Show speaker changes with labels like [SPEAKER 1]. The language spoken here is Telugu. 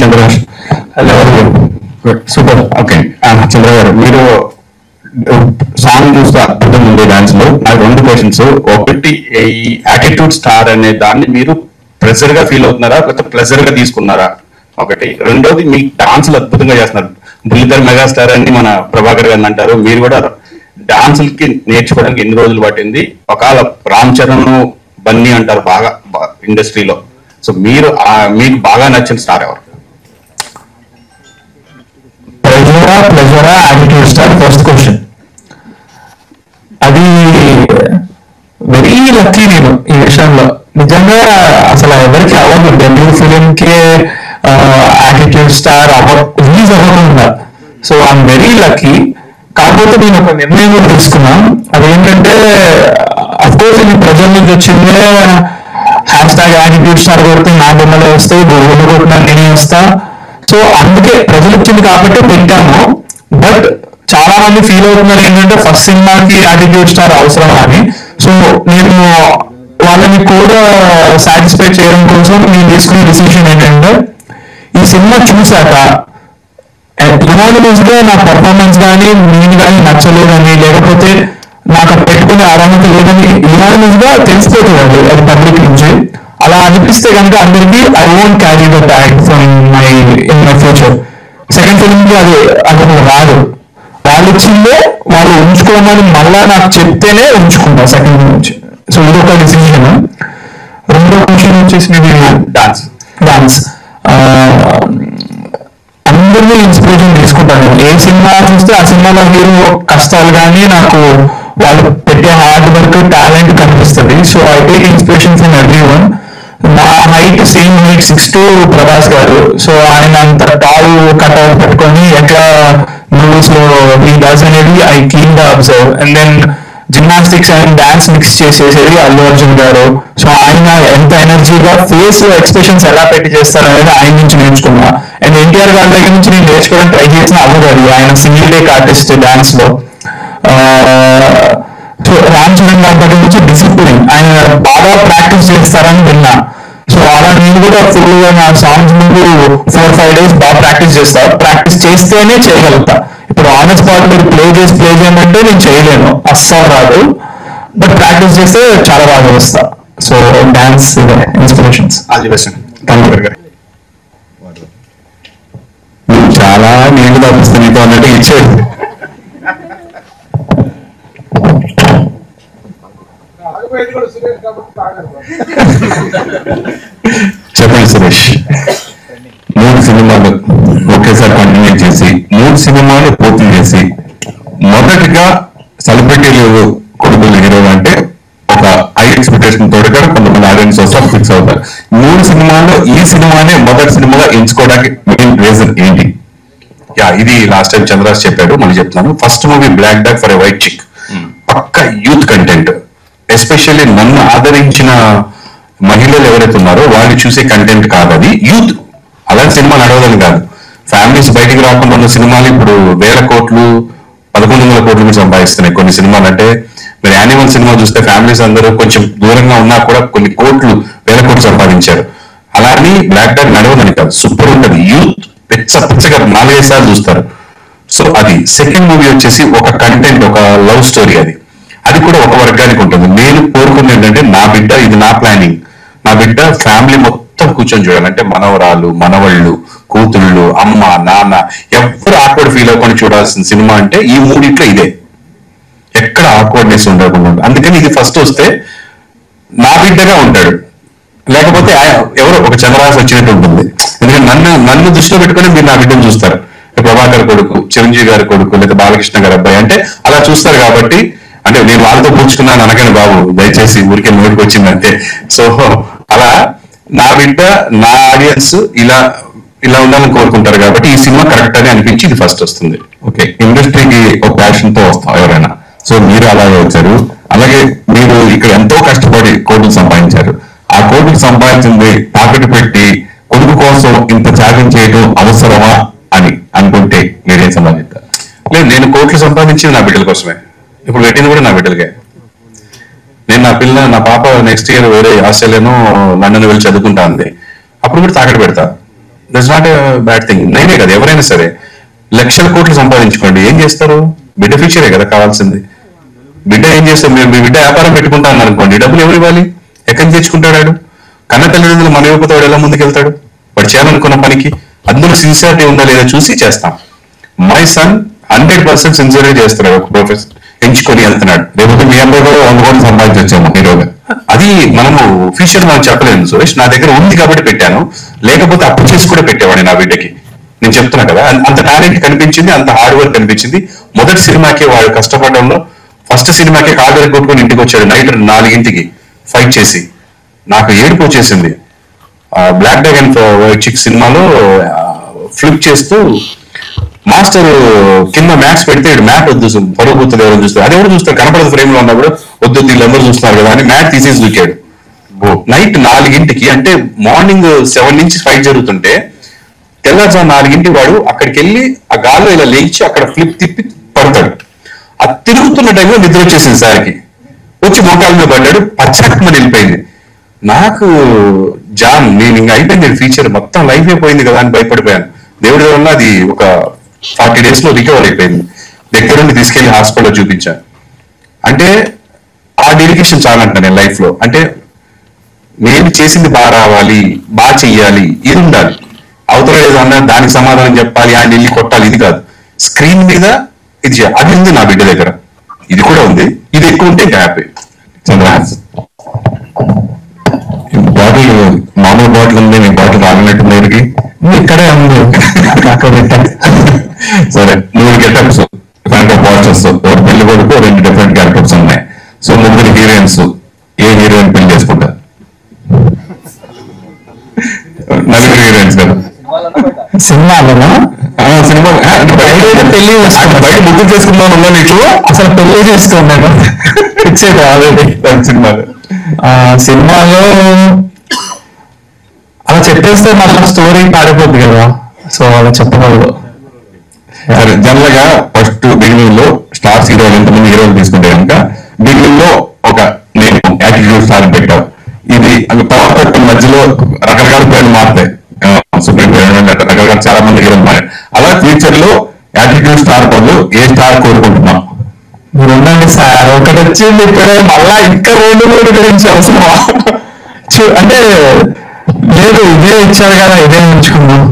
[SPEAKER 1] Chandraraj. Hello, super. Okay, Chandra garu, మీరు సాంగ్ చూస్తే అద్భుతం ఉంది డాన్స్ లో. నాకు 2 క్వశ్చన్స్. ఒకటి, ఈ యాటిట్యూడ్ స్టార్ అనే దాన్ని మీరు ప్రెజర్ గా ఫీల్ అవుతున్నారా లేకపోతే ప్లెజర్ గా తీసుకున్నారా? ఒకటి. రెండోది, మీ డాన్సులు అద్భుతంగా చేస్తున్నారు. బుల్లిధర్ మెగాస్టార్ అని మన ప్రభాకర్ గారిని అంటారు. మీరు కూడా డాన్సులకి నేర్చుకోవడానికి ఎన్ని రోజులు పట్టింది? ఒకవేళ రామ్ చరణ్, బన్నీ అంటారు బాగా ఇండస్ట్రీలో. సో మీరు మీకు బాగా నచ్చిన స్టార్ ఎవరు?
[SPEAKER 2] ప్లెజరా యాటిట్యూడ్ స్టార్? First question. అది వెరీ లక్కీ నేను ఈ విషయంలో. నిజంగా అసలు ఎవరికి అవ్వదు. డెబ్యూ ఫిలిం కే యాటిట్యూడ్ స్టార్ రిలీజ్ అవ్వకుండా. So I'm very lucky. కాకపోతే నేను ఒక నిర్ణయం కూడా తీసుకున్నాను. అదేంటంటే, అఫ్కోర్స్ ఇది ప్రజల నుంచి వచ్చిందే. #యాటిట్యూడ్ స్టార్ కొడితే నా బొమ్మలే వస్తాయి, బొమ్మలు కొట్టినా నేనే వస్తా. సో అందుకే ప్రజలు వచ్చింది కాబట్టి పెట్టాము. బట్ చాలా మంది ఫీల్ అవుతున్నారు ఏంటంటే ఫస్ట్ సినిమాకి యాటిట్యూడ్ స్టార్ అవసరం అని. సో నేను వాళ్ళని కూడా సాటిస్ఫై చేయడం కోసం నేను తీసుకునే డిసిషన్ ఏంటంటే, ఈ సినిమా చూశాక యునానిమస్ గా నా పర్ఫార్మెన్స్ కానీ నేను కానీ నచ్చలేదని, లేకపోతే నాకు పెట్టుకునే అర్హత లేదని యునానిమస్ గా తెలిసిపోతుంది అది పబ్లిక్ నుంచి. అలా అనిపిస్తే కనుక అందరికీ I won't carry the tag from in my future. Second film కి అది రాదు. వాళ్ళు ఇచ్చిందే వాళ్ళు ఉంచుకోమని మళ్ళా నాకు చెప్తేనే ఉంచుకుంటా సెకండ్ నుంచి. సో ఇదొక డిసిషన్. రెండో క్వశ్చన్ వచ్చేసి నేను డాన్స్ అందరినీ ఇన్స్పిరేషన్ తీసుకుంటాను. ఏ సినిమా చూస్తే ఆ సినిమాలో హీరో కష్టాలు కానీ నాకు వాళ్ళు పెట్టే హార్డ్ వర్క్, టాలెంట్ కనిపిస్తుంది. So I take inspiration from everyone. నా హైట్ సేమ్ హైట్ 6'2" ప్రభాస్ గారు. సో ఆయన అంత టాల్ కట్అవుట్ పెట్టుకొని ఎట్లా మూవీస్ లో ఈ డస్ అనేది ఐ కీన్ గా observe. And then gymnastics and dance mix చేసేసేది అల్లు అర్జున్ గారు. సో ఆయన ఎంత ఎనర్జీగా ఫేస్ ఎక్స్ప్రెషన్స్ ఎలా పెట్టి చేస్తారు అనేది ఆయన నుంచి నేర్చుకున్నా. అండ్ ఎన్టీఆర్ గారి దగ్గర నుంచి నేను నేర్చుకోవడం ట్రై చేసిన అవ్వదు. ఆయన సింగిల్ టేక్ ఆర్టిస్ట్ డాన్స్ లో. సో రామ్ చరణ్ గారి దగ్గర నుంచి డిసిప్లిన్, ఆయన బాగా ప్రాక్టీస్ చేస్తారని విన్నా. సో అలా నేను కూడా ఫుల్ గా నా సాంగ్స్ ముందు 4-5 days బాగా ప్రాక్టీస్ చేస్తా. ప్రాక్టీస్ చేస్తేనే చేయగలుగుతా. ఇప్పుడు ఆన్ ద స్పాట్ మీరు ప్లే చేయమంటే నేను చేయలేను, అస్సలు రాదు. బట్ ప్రాక్టీస్ చేస్తే చాలా బాగా చేస్తా. So dance inspirations.
[SPEAKER 1] చాలా నీళ్లు తప్పిస్తే నీతో అన్నట్టు ఇచ్చేది. చెప్పండి సురేష్. 3 సినిమాలు ఒకేసారి కంటిన్యూ చేసి 3 సినిమాలు పూర్తి చేసి మొదటిగా సెలబ్రిటీలు కొడుకులు హీరోలు అంటే ఒక హై ఎక్స్పెక్టేషన్ తోటి కూడా కొంతమంది ఆడియన్స్ వస్తారు, ఫిక్స్ అవుతారు. 3 సినిమాల్లో ఈ సినిమానే మొదటి సినిమాగా ఎంచుకోవడానికి మెయిన్ రీజన్ ఏంటి? ఇది లాస్ట్ టైం చంద్రరాజ్ చెప్పాడు, మళ్ళీ చెప్తున్నాను. First movie black dog for a white chick, పక్క యూత్ కంటెంట్. ఎస్పెషల్లీ నన్ను ఆదరించిన మహిళలు ఎవరైతే ఉన్నారో వాళ్ళు చూసే కంటెంట్ కాదు, అది యూత్. అలాంటి సినిమా నడవదని కాదు. ఫ్యామిలీస్ బయటికి రాకుండా ఉన్న సినిమాలు ఇప్పుడు 1000 కోట్లు 1100 కోట్లు కూడా సంపాదిస్తున్నాయి కొన్ని సినిమాలు. అంటే మీరు యానిమల్ సినిమా చూస్తే ఫ్యామిలీస్ అందరూ కొంచెం దూరంగా ఉన్నా కూడా కొన్ని కోట్లు 1000 కోట్లు సంపాదించారు. అలానే బ్లాక్ డాగ్ నడవదని కాదు, సూపర్ ఉంటుంది. యూత్ పిచ్చగా 4-5 సార్లు చూస్తారు. సో అది. సెకండ్ మూవీ వచ్చేసి ఒక కంటెంట్, ఒక లవ్ స్టోరీ. అది కూడా ఒక వర్గానికి ఉంటుంది. నేను కోరుకునేది ఏంటంటే నా బిడ్డ, ఇది నా ప్లానింగ్, నా బిడ్డ ఫ్యామిలీ మొత్తం కూర్చొని చూడాలి. అంటే మనవరాలు, మనవళ్ళు, కూతుళ్ళు, అమ్మ, నాన్న ఎవరు ఆక్వర్డ్ ఫీల్ అవ్వకుండా చూడాల్సిన సినిమా అంటే ఈ మూడిట్లో ఇదే. ఎక్కడ ఆక్వర్డ్నెస్ ఉండకుండా. అందుకని ఇది ఫస్ట్ వస్తే నా బిడ్డగా ఉంటాడు, లేకపోతే ఎవరో ఒక చంద్రరాజ్ వచ్చినట్టు ఉంటుంది. ఎందుకంటే నన్ను దృష్టిలో పెట్టుకుని మీరు నా బిడ్డను చూస్తారు. ప్రభాకర్ కొడుకు, చిరంజీవి గారి కొడుకు, లేదా బాలకృష్ణ గారి అబ్బాయి అంటే అలా చూస్తారు. కాబట్టి అంటే నేను వాళ్ళతో పూచుకున్నాను అనగానే బాబు, దయచేసి ఊరికే నోటికి వచ్చింది అంతే. సో అలా నా బిడ్డ, నా ఆడియన్స్ ఇలా ఉండాలని కోరుకుంటారు. కాబట్టి ఈ సినిమా కరెక్ట్ అని అనిపించి ఇది ఫస్ట్ వస్తుంది. ఓకే, ఇండస్ట్రీకి ఒక ప్యాషన్ తో వస్తాం ఎవరైనా. సో మీరు అలాగే వచ్చారు. అలాగే మీరు ఇక్కడ ఎంతో కష్టపడి కోట్లు సంపాదించారు. ఆ కోట్లు సంపాదించింది తాకట్టు పెట్టి కొడుకు కోసం ఇంత త్యాగం చేయడం అవసరమా అని అనుకుంటే మీరేం సంపాదిస్తారు? లేదు, నేను కోట్లు సంపాదించింది నా బిడ్డల కోసమే. ఇప్పుడు పెట్టింది కూడా నా బిడ్డలకే. నేను నా పాప నెక్స్ట్ ఇయర్ వేరే ఆస్ట్రేలియాను లండన్ వెళ్ళి చదువుకుంటా ఉంది. అప్పుడు కూడా తాకట్టు పెడతా. That's not bad thing. నేనే కదా, ఎవరైనా సరే లక్షల కోట్లు సంపాదించుకోండి, ఏం చేస్తారు? బిడ్డ ఫ్యూచరే కదా కావాల్సింది. బిడ్డ ఏం చేస్తారు? మీ బిడ్డ వ్యాపారం పెట్టుకుంటాను అనుకోండి, డబ్బులు ఎవరు ఇవ్వాలి? ఎక్కడి నుంచి తెచ్చుకుంటాడు? కన్న తల్లిదండ్రులు మన ఇవ్వకపోతే వాడు ఎలా ముందుకెళ్తాడు? వాడు చేయాలనుకున్న పనికి అందులో సిన్సియారిటీ ఉందా లేదా చూసి చేస్తాం. మై సన్ 100% సిన్సియర్గా చేస్తున్నాడు, ఒక ప్రొఫెసర్ ఎంచుకొని వెళ్తున్నాడు. రేపు మీ అబ్బాయి కూడా 100 కోట్లు సంపాదించొచ్చాము హీరోగా. అది మనము ఫ్యూచర్ మనం చెప్పలేము సురేష్. నా దగ్గర ఉంది కాబట్టి పెట్టాను, లేకపోతే అప్పు చేసి కూడా పెట్టేవాడిని నా బిడ్డకి. నేను చెప్తున్నా కదా, అంత టాలెంట్ కనిపించింది, అంత హార్డ్ వర్క్ కనిపించింది. మొదటి సినిమాకి వాడు కష్టపడడంలో, ఫస్ట్ సినిమాకి కాగరి కొట్టుకొని ఇంటికి వచ్చాడు నైట్ 4 ఫైట్ చేసి. నాకు ఏడుపు వచ్చేసింది. బ్లాక్ డాగ్ అండ్ వైట్ చిక్ సినిమాలో ఫ్లిప్ చేస్తూ మాస్టర్ కింద మ్యాథ్స్ పెడితే మ్యాథ్ వద్దు, పరుగు పోతుంది, ఎవరు చూస్తారు, అది ఎవరు చూస్తారు, కనపడదు ఫ్రేమ్ లో ఉన్నా కూడా వద్దు వీళ్ళందరూ చూస్తున్నారు కదా అని మ్యాథ్ తీసేసి దూకాడు. నైట్ 4 అంటే మార్నింగ్ 7 నుంచి ఫైట్ జరుగుతుంటే తెల్లారుజాము 4 వాడు అక్కడికి వెళ్ళి ఆ గాల్లో ఇలా లేచి అక్కడ ఫ్లిప్ తిప్పి పడతాడు. ఆ తిరుగుతున్న టైంలో నిద్ర వచ్చేసింది సార్కి, వచ్చి మోకాల మీద పడ్డాడు, పచ్చకమని వెళ్ళిపోయింది. నాకు జాన్, నేను ఇంకా అయిపోయింది ఫీచర్, మొత్తం లైఫ్ అయిపోయింది కదా అని భయపడిపోయాను. దేవుడి వల్ల అది ఒక 40 days లో రికవర్ అయిపోయింది. దగ్గరుండి తీసుకెళ్లి హాస్పిటల్లో చూపించాను. అంటే ఆ డెడికేషన్ చాలంట నేను లైఫ్ లో. అంటే నేను చేసింది బాగా రావాలి, బాగా చెయ్యాలి, ఇది ఉండాలి. అవతల ఏదన్నా దానికి సమాధానం చెప్పాలి, ఆయన వెళ్ళి కొట్టాలి, ఇది కాదు. స్క్రీన్ మీద ఇది చేయాలి, అది ఉంది నా బిడ్డ దగ్గర. ఇది కూడా ఉంది, ఇది ఎక్కువ ఉంటే హ్యాపీ. చంద్రహాస్ బాటిల్, మామూలు బాటిల్ ఉంది, మీ బాటిల్ తాగినట్టు దగ్గరికి ఇక్కడే ఉంది. సరే, 3 గెటప్స్ వాచెస్, ఒక పెళ్లి కొడుకు, 2 డిఫరెంట్ క్యారెక్టర్స్ ఉన్నాయి. సో 3 హీరోయిన్స్, ఏ హీరోయిన్ పెళ్లి చేసుకుంటారు? 4 హీరోయిన్స్ కదా సినిమాలో. సినిమా పెళ్లి బయట ముగ్గు చేసుకుందాం ఉన్నా నీకు, అసలు పెళ్లి చేసుకున్నాను ఇచ్చేది ఆల్రెడీ సినిమాలో అలా చెప్పేస్తే మళ్ళీ స్టోరీ పాడిపోద్ది కదా, సో అలా చెప్పకూడదు. సరే, జనరల్ గా ఫస్ట్ బిగినింగ్ లో స్టార్స్ హీరోలు, ఎంతమంది హీరోలు తీసుకుంటే కనుక బిగినింగ్ లో ఒక నేను యాటిట్యూడ్ స్టార్ పెట్టావు. ఇది తర్వాత మధ్యలో రకరకాల పేర్లు మారుతాయి, సుప్రీం రకరకాల చాలా మంది హీరోలు మారారు. అలా ఫ్యూచర్ లో యాటిట్యూడ్ స్టార్ బదులు ఏ స్టార్ కోరుకుంటున్నాం? మీరు ఉండండి సార్, ఒకటి వచ్చింది ఇప్పుడే, మళ్ళా ఇంకా 2 గురించి అవసరమా? అంటే లేదు, ఇదే ఇచ్చారు కదా, ఇదే ఉంచుకున్నాం.